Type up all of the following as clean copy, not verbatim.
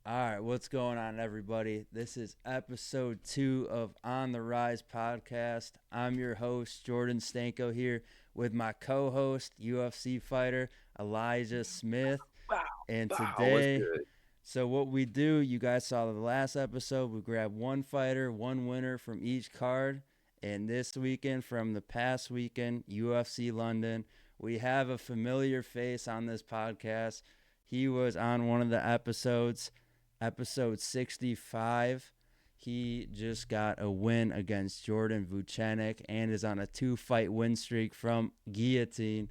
All right, what's going on, everybody? This is episode 2 of On the Rise podcast. I'm your host, Jordan Stanko, here with my co host, UFC fighter Elijah Smith. Wow, And wow, what's today, good? so what we do, you guys saw the last episode, we grab one fighter, one winner from each card. And this weekend, from the past weekend, UFC London, we have a familiar face on this podcast. He was on one of the episodes, episode 65. He just got a win against Jordan Vucenic and is on a 2 fight win streak from Guillotine.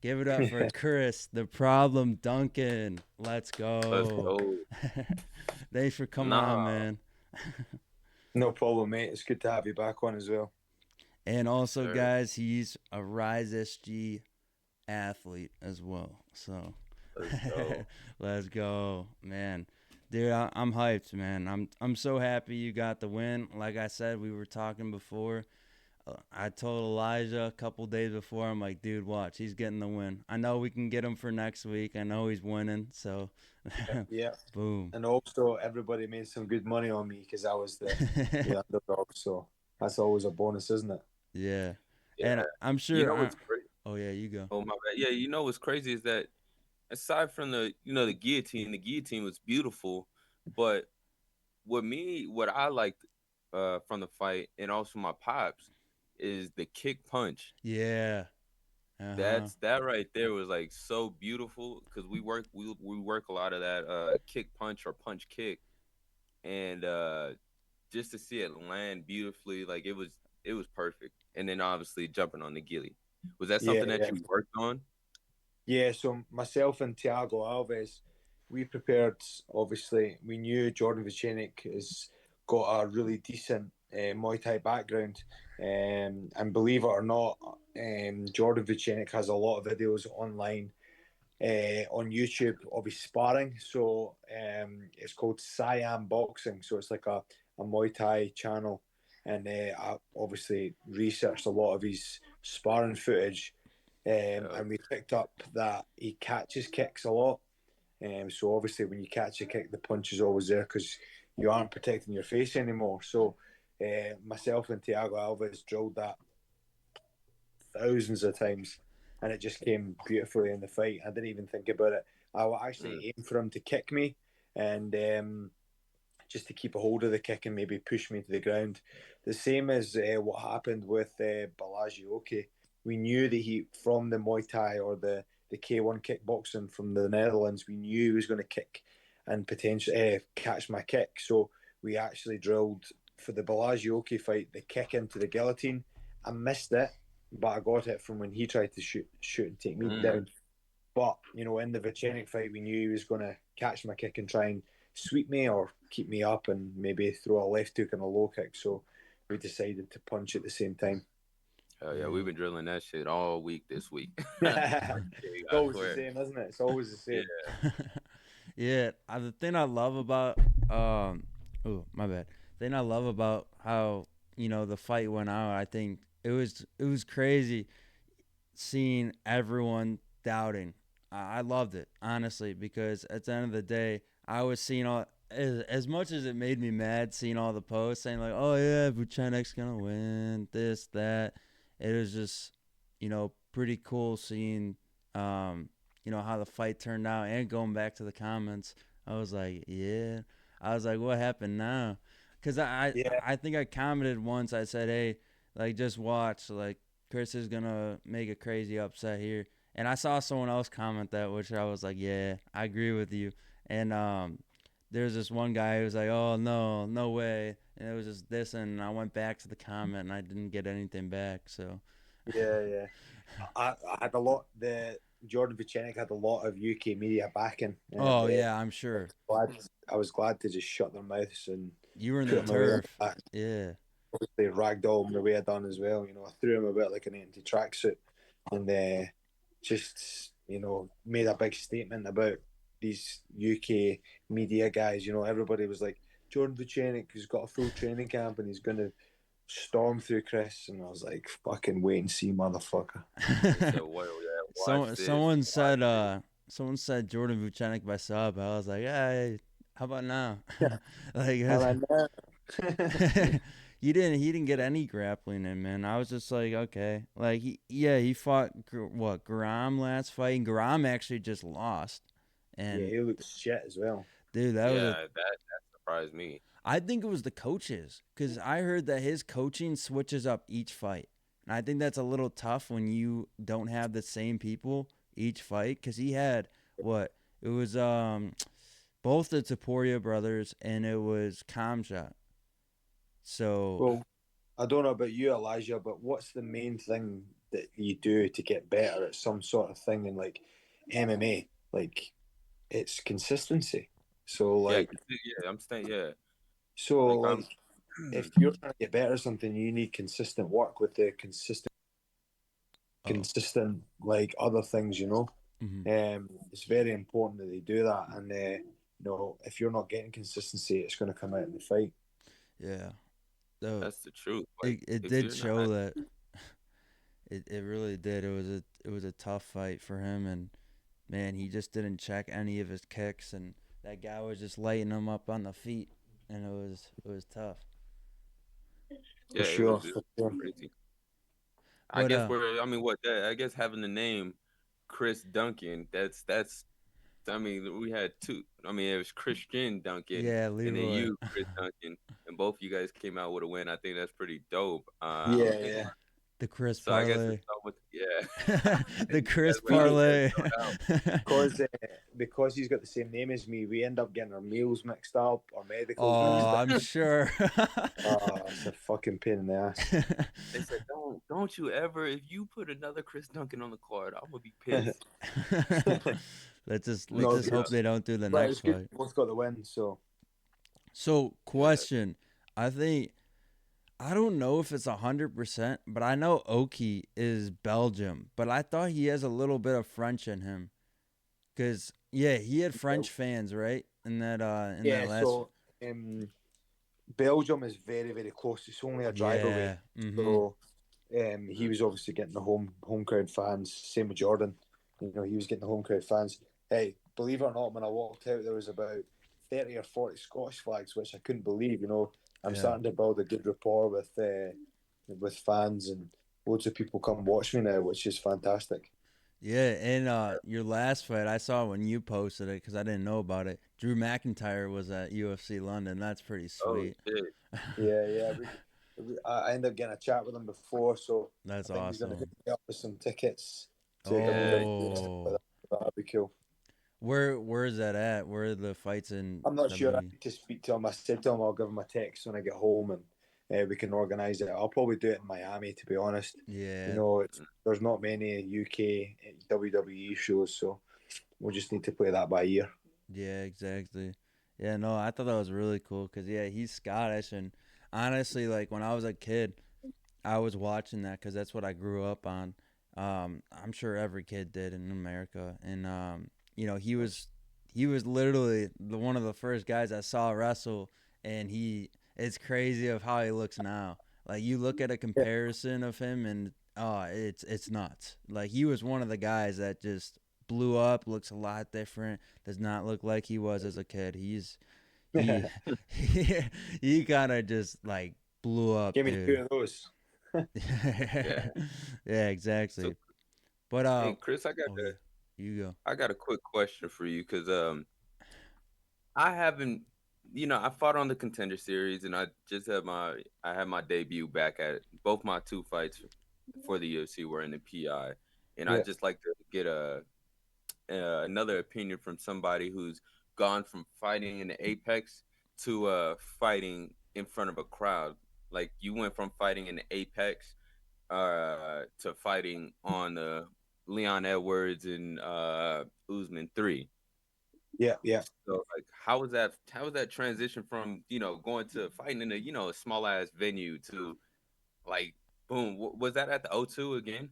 Give it up for Chris, the problem Duncan. Let's Let's go. go. Thanks for coming on, Nah, man. No problem, mate. It's good to have you back on as well. And also, sir. guys, he's a Rise SG athlete as well. So Let's go. let's go, man. Dude, I'm hyped, man. I'm so happy you got the win. Like I said, we were talking before. I told Elijah a couple days before. I'm like, dude, watch, he's getting the win. I know we can get him for next week. I know he's winning. So, Yeah. boom. And also, everybody made some good money on me because I was the underdog. So that's always a bonus, isn't it? Yeah, Yeah. and I'm You sure. know what's crazy? Oh yeah, you go. Oh my bad. Yeah, you know what's crazy is that aside from the guillotine was beautiful, but what I liked from the fight and also my pops is the kick punch. Yeah. Uh huh. That right there was like so beautiful because we work a lot of that kick punch or punch kick and just to see it land beautifully, like it was perfect. And then obviously jumping on the ghillie. Was that Yeah, something that yeah. you worked on? Yeah, so myself and Thiago Alves, we prepared, obviously, we knew Jordan Vucenic has got a really decent Muay Thai background. And believe it or not, Jordan Vucenic has a lot of videos online on YouTube of his sparring. So it's called Siam Boxing. So it's like a Muay Thai channel. And I obviously researched a lot of his sparring footage. Uh, And we picked up that he catches kicks a lot. So obviously, when you catch a kick, the punch is always there because you aren't protecting your face anymore. So myself and Thiago Alves drilled that thousands of times, and it just came beautifully in the fight. I didn't even think about it. I would mm, actually aim for him to kick me, and just to keep a hold of the kick and maybe push me to the ground. The same as what happened with Balazioke. We knew that he, from the Muay Thai or the K1 kickboxing from the Netherlands, we knew he was going to kick and potentially catch my kick. So we actually drilled for the Balazioke fight the kick into the guillotine. I missed it, but I got it from when he tried to shoot and take me mm. down. But in the Vicenic fight, we knew he was going to catch my kick and try and sweep me or keep me up and maybe throw a left hook and a low kick. So we decided to punch at the same time. Oh yeah, we've Yeah. been drilling that shit all week this week. It's I always the swear. same, isn't it? It's always the Yeah. same. Yeah. The thing I love about oh my bad. The thing I love about how the fight went out. I think it was crazy seeing everyone doubting. I loved it honestly because at the end of the day, I was seeing all as much as it made me mad seeing all the posts saying like, "Oh yeah, Vucenic's gonna win this that." It was just pretty cool seeing how the fight turned out and going back to the comments. I was like, yeah. I was like, what happened now? Because Yeah, I think I commented once. I said, hey, like just watch, like Chris is gonna make a crazy upset here. And I saw someone else comment that, which I was like, yeah, I agree with you. And there's this one guy who was like, oh no, no way. And it was just this, and I went back to the comment and I didn't get anything back. So, yeah, yeah. I had a lot. The Jordan Vucenic had a lot of UK media backing, and oh yeah, I'm sure glad, I was glad to just shut their mouths and you were in the put him away on turf. the back. Yeah. Obviously, ragdoll him the way I done as well. I threw him a bit like an empty tracksuit, and just made a big statement about these UK media guys. Everybody was like, Jordan Vucenic has got a full training camp and he's going to storm through Chris, and I was like, fucking wait and see, motherfucker. He said, "Well, yeah, watch So this, someone watch said this." Jordan Vucenic by sub. I was like, How about now? Like And I know. he didn't get any grappling in, man. I was just like, okay, like he fought Garam last fight, and Garam actually just lost, Yeah, and he looks shit as well. dude, that was a. Yeah, that surprised me. I think it was the coaches because I heard that his coaching switches up each fight, and I think that's a little tough when you don't have the same people each fight. Because he had what it was both the Taporia brothers and it was Kamshot. So Well, I don't know about you, Elijah, but what's the main thing that you do to get better at some sort of thing in like MMA? Like it's consistency. So Yeah, like 'cause yeah, I'm staying. Yeah, so like like if you're trying to get better at something, you need consistent work with the oh, consistent like other things, you know. mhm. It's very important that they do that, and if you're not getting consistency, it's going to come out in the fight. Yeah. So that's the truth. Like it if did you're show not, that it really did. It was a tough fight for him, and man, he just didn't check any of his kicks, and that guy was just lighting him up on the feet, and it was tough. For yeah, sure, it for was sure. crazy. I But guess we're. I mean, what? I guess having the name Chris Duncan. That's. I mean, we had two. I mean, it was Christian Duncan yeah, and then Leroy, you, Chris Duncan, and both you guys came out with a win. I think that's pretty dope. I Yeah, don't think. yeah. the Chris So I guess it's parlay, not with yeah. the You guys Chris went out there and parlay. showed out. Because he's got the same name as me, we end up getting our meals mixed up, our medicals Oh, mixed up. I'm sure. Oh, it's a fucking pain in the ass. They said, don't you ever. If you put another Chris Duncan on the card, I'm gonna be pissed. let's No, just good. hope they don't do the But next it's good. fight. We both got the win, so So, Yeah. question. I think I don't know if it's 100%, but I know Oki is Belgium, but I thought he has a little bit of French in him. Cause yeah, he had French fans, right? In that yeah. last. So Belgium is very, very close. It's only a drive away. Yeah. Mm-hmm. So he was obviously getting the home crowd fans. Same with Jordan. He was getting the home crowd fans. Hey, believe it or not, when I walked out, there was about 30 or 40 Scottish flags, which I couldn't believe. I'm Yeah. starting to build a good rapport with fans, and loads of people come watch me now, which is fantastic. Yeah, and your last fight, I saw when you posted it because I didn't know about it. Drew McIntyre was at UFC London. That's pretty Oh sweet. shit. Yeah, yeah. I ended up getting a chat with him before, so I That's think he's going to hook awesome. me up with some tickets to Yeah. WWE and stuff like Oh, that. That'd be cool. where is that at? Where are the fights in I'm not sure. I WWE? need to speak to him. I said to him I'll give him a text when I get home, and we can organise it. I'll probably do it in Miami, to be honest. Yeah, There's not many UK WWE shows, so we'll just need to play that by ear. yeah, exactly. Yeah, no, I thought that was really cool because yeah, he's Scottish, and honestly, like when I was a kid, I was watching that because that's what I grew up on. I'm sure every kid did in America, and he was literally one of the first guys I saw wrestle, and it's crazy of how he looks now. Like you look at a Yeah, comparison of him, and it's nuts. Like he was one of the guys that just blew up, looks a lot different, does not look like he was as a kid. He he, he kind of just like blew up, give me two dude. of those. Yeah. Yeah, So exactly. But hey Chris, oh yeah, you go. I got a quick question for you because I haven't I fought on the contender series and I had my debut back at both my two fights for the UFC were in the PI. And I Yeah, just like to get another opinion from somebody who's gone from fighting in the apex to fighting in front of a crowd. Like you went from fighting in the apex to fighting on Leon Edwards and Usman 3. yeah, yeah. So like how was that transition from, going to fighting in a small ass venue to like boom, was that at the O2 again?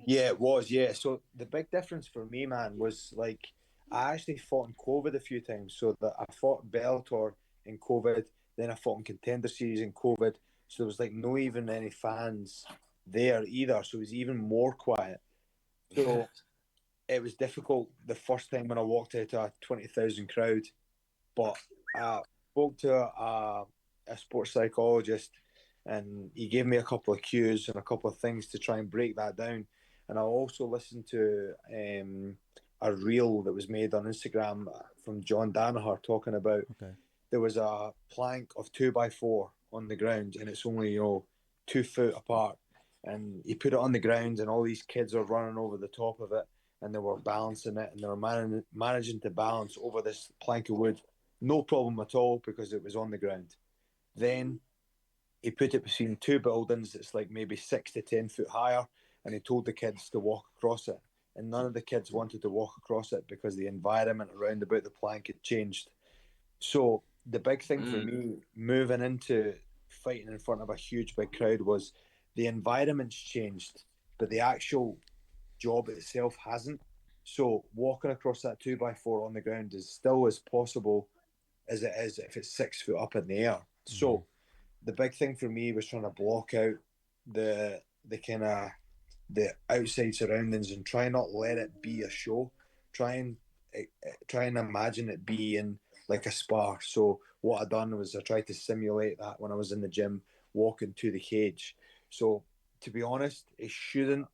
Yeah, it was. Yeah. So the big difference for me, man, was like I actually fought in COVID a few times. So that I fought Bellator in COVID, then I fought in Contender Series in COVID. So there was like no even any fans there either. So it was even more quiet. Yeah. So it was difficult the first time when I walked out to a 20,000 crowd. But I spoke to a sports psychologist, and he gave me a couple of cues and a couple of things to try and break that down. And I also listened to a reel that was made on Instagram from John Danaher talking about there was a plank of 2x4 on the ground, and it's only 2 foot apart, and he put it on the ground, and all these kids are running over the top of it, and they were balancing it, and they were managing to balance over this plank of wood, no problem at all because it was on the ground. Then he put it between two buildings that's like maybe 6 to 10 foot higher, and he told the kids to walk across it. And none of the kids wanted to walk across it because the environment around about the plank had changed. So the big thing for me moving into fighting in front of a huge big crowd was the environment's changed, but the actual job itself hasn't. So walking across that 2x4 on the ground is still as possible as it is if it's 6 foot up in the air. So the big thing for me was trying to block out the kind of the outside surroundings and try not let it be a show. Try and imagine it being like a spar. So what I done was I tried to simulate that when I was in the gym walking to the cage. So to be honest, it shouldn't,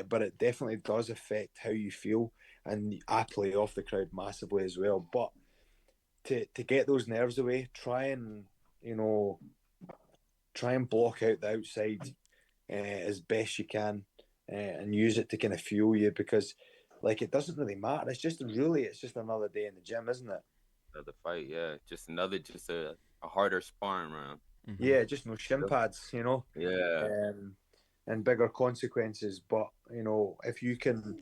but it definitely does affect how you feel, and I play off the crowd massively as well. But to get those nerves away, try and block out the outside as best you can, and use it to kind of fuel you, because like it doesn't really matter. It's just another day in the gym, isn't it? Another fight, yeah. Just a harder sparring round. Yeah, just no shin pads, Yeah. and bigger consequences. But if you can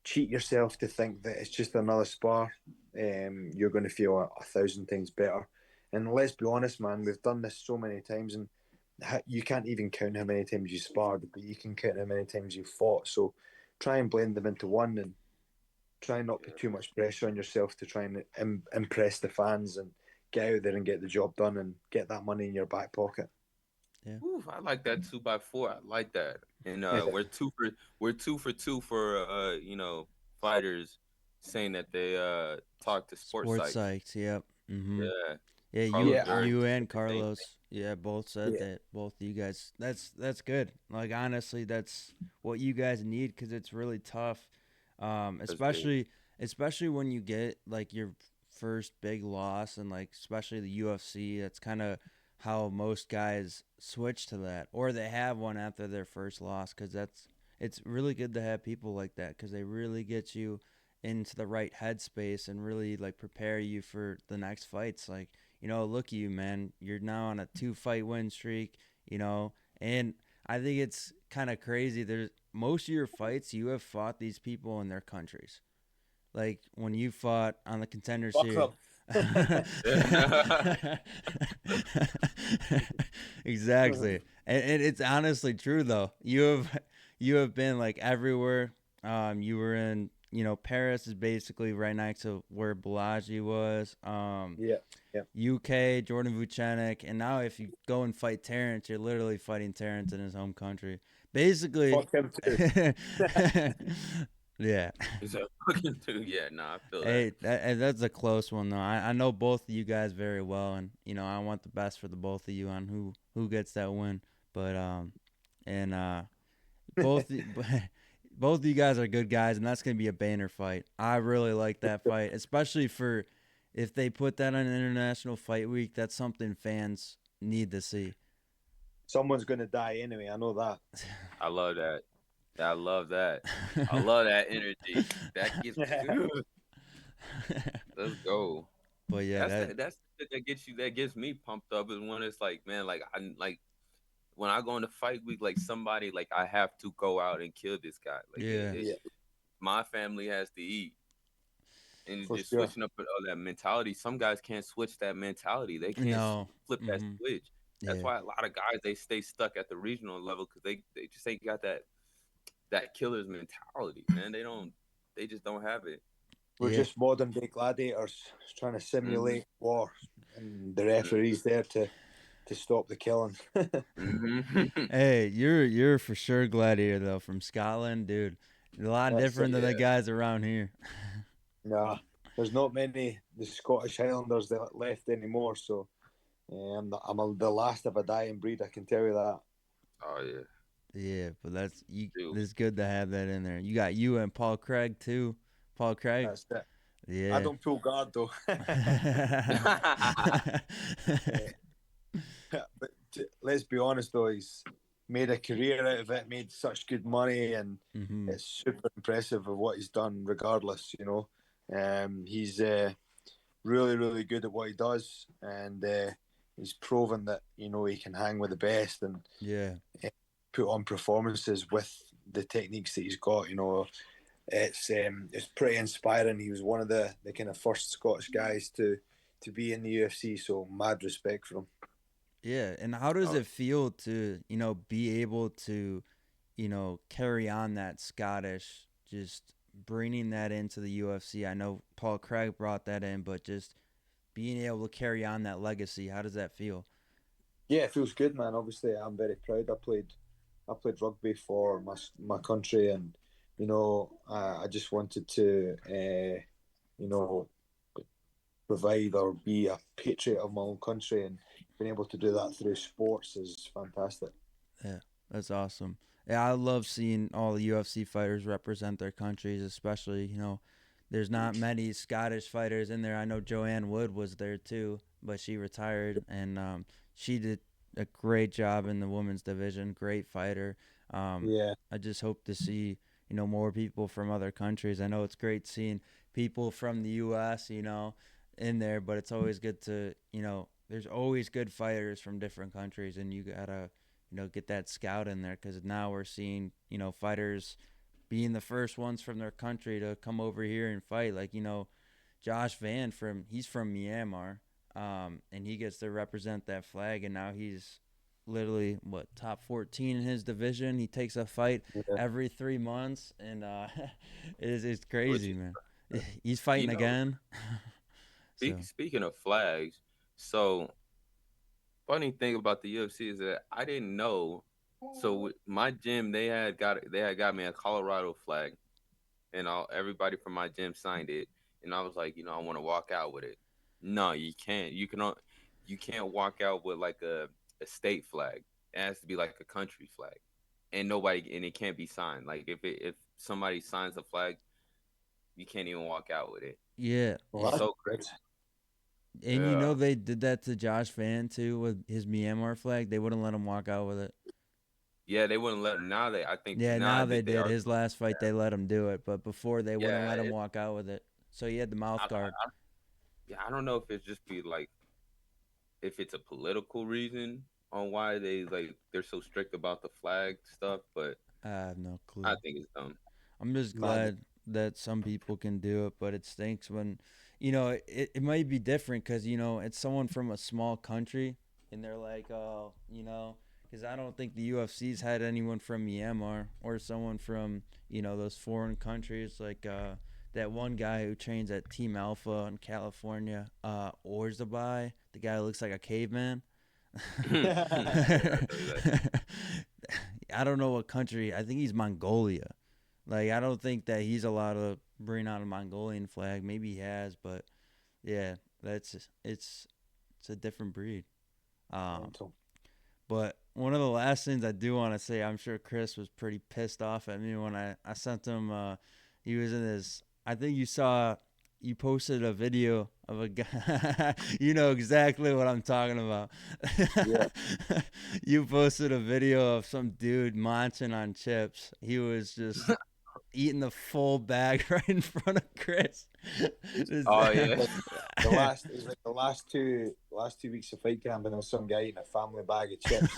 cheat yourself to think that it's just another spar, you're going to feel a thousand times better. And let's be honest, man, we've done this so many times, and you can't even count how many times you sparred, but you can count how many times you fought. So try and blend them into one, and try not put too much pressure on yourself to try and impress the fans, and get out there and get the job done and get that money in your back pocket. Yeah. Ooh, I like that 2x4. I like that. And we're two for two for fighters saying that they talk to sports Sports sites. psychs, yep. Yeah. Yeah, Carlos Durden you said and the same thing. Carlos, yeah, both said that. Both of you guys. That's good. Like honestly, that's what you guys need, because it's really tough, especially when you get like your first big loss, and like especially the UFC. That's kind of how most guys switch to that, or they have one after their first loss, because it's really good to have people like that, because they really get you into the right headspace and really like prepare you for the next fights. Like, look at you, man. You're now on a 2-fight win streak, and I think it's kind of crazy. There's most of your fights, you have fought these people in their countries. Like when you fought on the Contender Series. Exactly. And it's honestly true though. You have been like everywhere. You were in, Paris is basically right next to where Balaji was. Yeah. UK, Jordan Vucenic, and now if you go and fight Terrence, you're literally fighting Terrence in his home country. Basically, Fuck him too. yeah. Is that fucking too? Yeah, I feel Hey, that. that's a close one though. I know both of you guys very well, and I want the best for the both of you on who gets that win. But and both both of you guys are good guys, and that's gonna be a banner fight. I really like that fight, especially for if they put that on International Fight Week. That's something fans need to see. Someone's gonna die anyway. I know that. I love that. I love that. I love that energy. That gets me. Let's go. But yeah, That's the shit that gets me pumped up, is when it's like, man, like I like when I go into fight week, like somebody, like I have to go out and kill this guy. Like yeah. my family has to eat. And For just sure. switching up that mentality. Some guys can't switch that mentality. They can't No. flip that switch. That's Yeah. why a lot of guys, they stay stuck at the regional level, because they just ain't got that killer's mentality, man. They just don't have it. We're just modern day gladiators trying to simulate war, and the referee's there to stop the killing. Hey, you're for sure gladiator though, from Scotland, dude. A lot different than the guys around here. Nah, there's not many the Scottish Highlanders that left anymore. So the last of a dying breed. I can tell you that. Oh yeah. Yeah, but Dude. it's good to have that in there. You got you and Paul Craig too. Paul Craig. That's it. I Yeah. don't pull guard though. But let's be honest though, he's made a career out of it, made such good money, and hmm it's super impressive of what he's done. Regardless, he's really, really good at what he does, and he's proven that he can hang with the best and Yeah. put on performances with the techniques that he's got. It's pretty inspiring. He was one of the kind of first Scottish guys to be in the UFC, so mad respect for him. Yeah. And how does Oh, it feel to, be able to, carry on that Scottish, just bringing that into the UFC? I know Paul Craig brought that in, but just being able to carry on that legacy, how does that feel? Yeah, it feels good, man. Obviously, I'm very proud. I played rugby for my country, and I just wanted to provide or be a patriot of my own country, and being able to do that through sports is fantastic. Yeah, that's awesome. Yeah, I love seeing all the UFC fighters represent their countries, especially, there's not many Scottish fighters in there. I know Joanne Wood was there too, but she retired, and she did a great job in the women's division. Great fighter. Yeah, I just hope to see, more people from other countries. I know it's great seeing people from the U.S., in there, but it's always good to, there's always good fighters from different countries, and you gotta get that scout in there because now we're seeing, fighters being the first ones from their country to come over here and fight. Like, Josh Van he's from Myanmar, and he gets to represent that flag, and now he's literally top 14 in his division. He takes a fight yeah. every 3 months, and it's which crazy, is, man. He's you fighting know, again. So speaking of flags, so funny thing about the UFC is that I didn't know. So my gym, they had got me a Colorado flag, and everybody from my gym signed it, and I was like, I want to walk out with it. No, you can't. You can't walk out with like a state flag. It has to be like a country flag, and it can't be signed. Like if somebody signs a flag, you can't even walk out with it. yeah, Well, It's that's so good. crazy. and Yeah. they did that to Josh Van too with his Myanmar flag. They wouldn't let him walk out with it. Yeah, they wouldn't let him. I think Yeah, now now they that they did. are. His last fight, they let him do it, but before they wouldn't Yeah, let him walk out with it. So he had the mouth guard. yeah, I don't know if it's just be like if it's a political reason on why they're so strict about the flag stuff, but I have no I clue. think it's dumb. I'm just Mad. glad that some people can do it, but it stinks when, it might be different because, it's someone from a small country and they're like, oh, because I don't think the UFC's had anyone from Myanmar or someone from, those foreign countries like that one guy who trains at Team Alpha in California, Orzabai, the guy who looks like a caveman. Yeah, I know that. I don't know what country. I think he's Mongolia. Like I don't think that he's allowed to bring out a Mongolian flag. Maybe he has, but yeah, it's a different breed. Um, Mental. but one of the last things I do want to say, I'm sure Chris was pretty pissed off at me when I sent him. He was in his. I think you posted a video of a guy. You know exactly what I'm talking about. Yeah. You posted a video of some dude munching on chips. He was just eating the full bag right in front of Chris. Oh yeah. Like it was like the last 2 weeks of fight camp, and there was some guy eating a family bag of chips,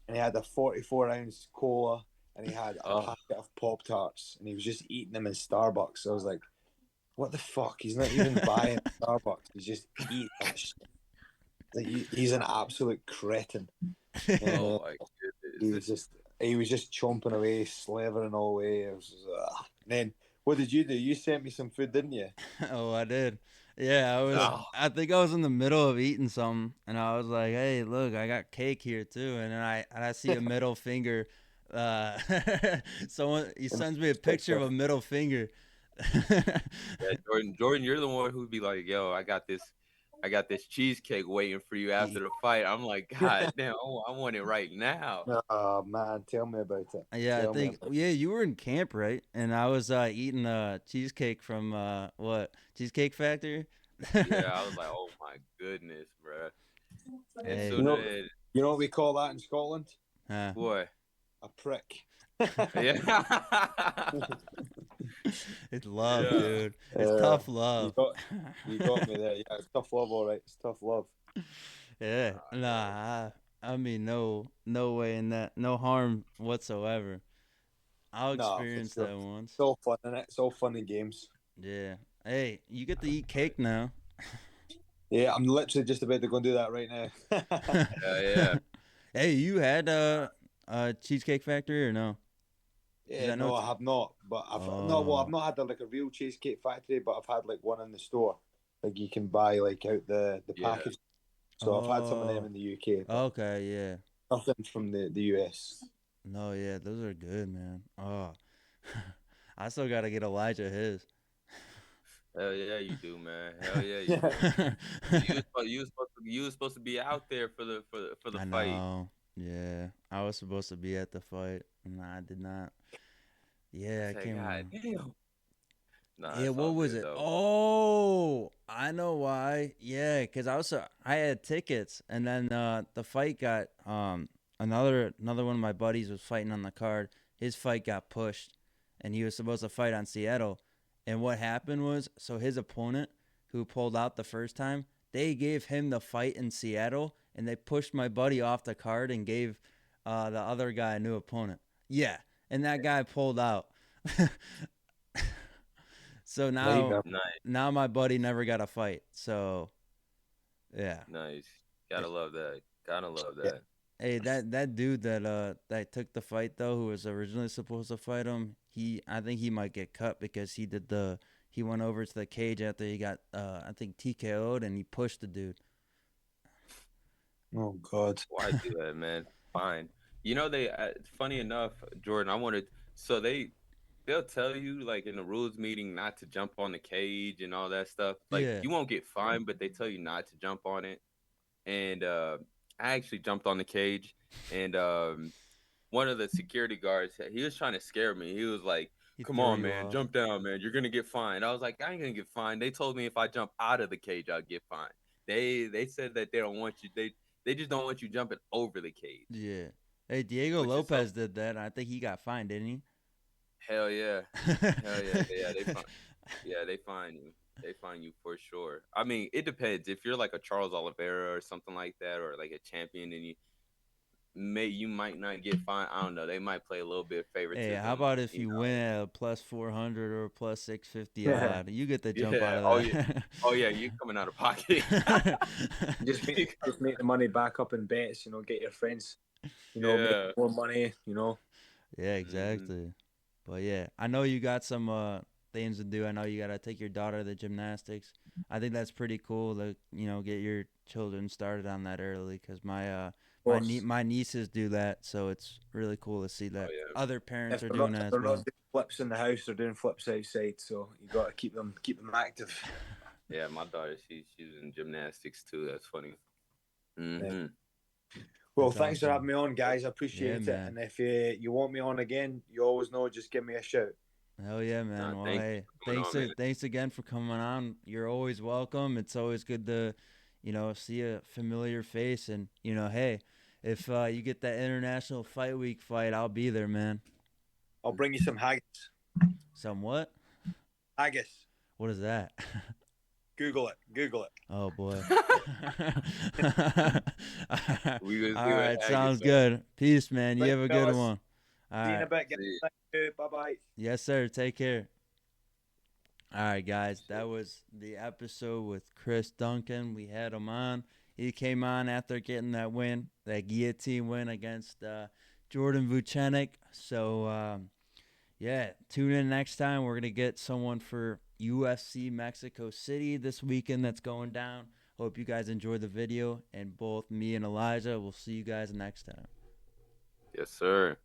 and he had a 44-ounce cola, and he had a Oh, packet of Pop Tarts, and he was just eating them in Starbucks. So I was like, "What the fuck? He's not even buying Starbucks. He's just eating that shit. Like, he's an absolute cretin." And oh my he goodness. was just he was just chomping away, slavering all away. It was just, And then what did you do? You sent me some food, didn't you? Oh, I did. Yeah, Oh, I think I was in the middle of eating something, and I was like, "Hey, look, I got cake here too." And then I see a middle finger. Uh, someone he And sends me a picture of a middle finger. Yeah, Jordan, you're the one who'd be like, "Yo, I got this cheesecake waiting for you after the fight." I'm like, God damn, I want it right now. Oh man, tell me about it. Yeah, I Tell me think about you were in camp, right? And I was eating cheesecake from what Cheesecake Factory. Yeah, I was like, oh my goodness, bro. And it. Hey, soon as You know what we call that in Scotland? huh? boy, A prick. yeah, It's love, yeah, dude. It's Uh, tough you love. got you got me there. Yeah, it's tough love, all right. It's tough love. Yeah, yeah. nah. I mean, no way in that. No harm whatsoever. I'll No, for experience sure. that It's once. all fun, and it's all fun and games. Yeah. Hey, you get to eat cake now. Yeah, I'm literally just about to go and do that right now. Yeah. Hey, you had Cheesecake Factory or no? Because Yeah, I know no, it's. I have not. But I've Oh. not had like a real cheesecake factory, but I've had like one in the store. Like you can buy like out the Yeah. package. So I've had some of them Oh. in the UK, but Okay. Yeah. nothing from the US. No. Yeah. Those are good, man. Oh. I still gotta get Elijah his. Hell yeah, you do, man. Hell yeah, you Yeah. do. You was supposed to be out there for the I fight. know. Yeah. I was supposed to be at the fight, and I did not. I Yeah, I said, can't God remember. damn. Nah, Yeah, it's all what was good it? though. Oh, I know why. Yeah, because I had tickets, and then the fight got another one of my buddies was fighting on the card. His fight got pushed, and he was supposed to fight on Seattle. And what happened was, so his opponent, who pulled out the first time, they gave him the fight in Seattle, and they pushed my buddy off the card and gave the other guy a new opponent. Yeah, and that guy pulled out. So now, Nightmare. Nice, now my buddy never got a fight. So yeah. nice. Gotta love that. Gotta love Yeah. that. Hey, that dude that took the fight though, who was originally supposed to fight him, I think he might get cut because he went over to the cage after he got I think TKO'd and he pushed the dude. Oh God. Why do that, man? Fine. You know they. Funny enough, Jordan. I wanted. So they'll tell you like in the rules meeting not to jump on the cage and all that stuff. Like Yeah. you won't get fined, but they tell you not to jump on it. And I actually jumped on the cage, and one of the security guards, he was trying to scare me. He was like, He "Come threw on, you man, off. jump down, man. You're gonna get fined." I was like, "I ain't gonna get fined." They told me if I jump out of the cage, I'll get fined. They said that they don't want you. They just don't want you jumping over the cage, Yeah. Hey, Diego which is so Lopez did that. I think he got fined, didn't hell yeah, he? hell yeah, yeah. They fine you. They fine you for sure. I mean, it depends. If you're like a Charles Oliveira or something like that, or like a champion, and you might not get fined. I don't know. They might play a little bit of Hey, how favoritism. about if you win at a plus 400 or plus 650 Yeah. odd? You get to jump out Yeah. of Oh yeah. that. Oh yeah. You coming out of pocket. Just make the money back up in bets. Get your friends. Make Yeah. more money. Yeah, Hmm. exactly. But yeah, I know you got some things to do. I know you got to take your daughter to gymnastics. I think that's pretty cool to, get your children started on that early cuz Of course. my nieces do that, so it's really cool to see Oh that yeah. other parents If are they're doing not, that if as they're not well. doing flips in the house, they're doing flips outside. So you got to keep them active. Yeah. My daughter, she's in gymnastics too. That's funny. Yeah. Hmm. Well, That's thanks for having awesome. me on, guys. I Yeah, appreciate it. man. And if you want me on again, you always know, just give me a shout. Hell yeah, man. Nah, Well, thank you hey, for coming on, man. thanks again for coming on. You're always welcome. It's always good to, see a familiar face. And hey, if you get that International Fight Week fight, I'll be there, man. I'll bring you some haggis. Somewhat. Haggis. What is that? Google it. Google it. Oh boy. We All would right, hag it, sounds man. good. Peace, man. You Right, have a good fellas. one. All See you in a right. bit, guys. See, Thank you. Bye bye. Yes, sir. Take care. All right, guys, that was the episode with Chris Duncan. We had him on. He came on after getting that win, that guillotine win against Jordan Vucenic. So, yeah, tune in next time. We're going to get someone for UFC Mexico City this weekend that's going down. Hope you guys enjoyed the video. And both me and Elijah, we'll see you guys next time. yes, sir.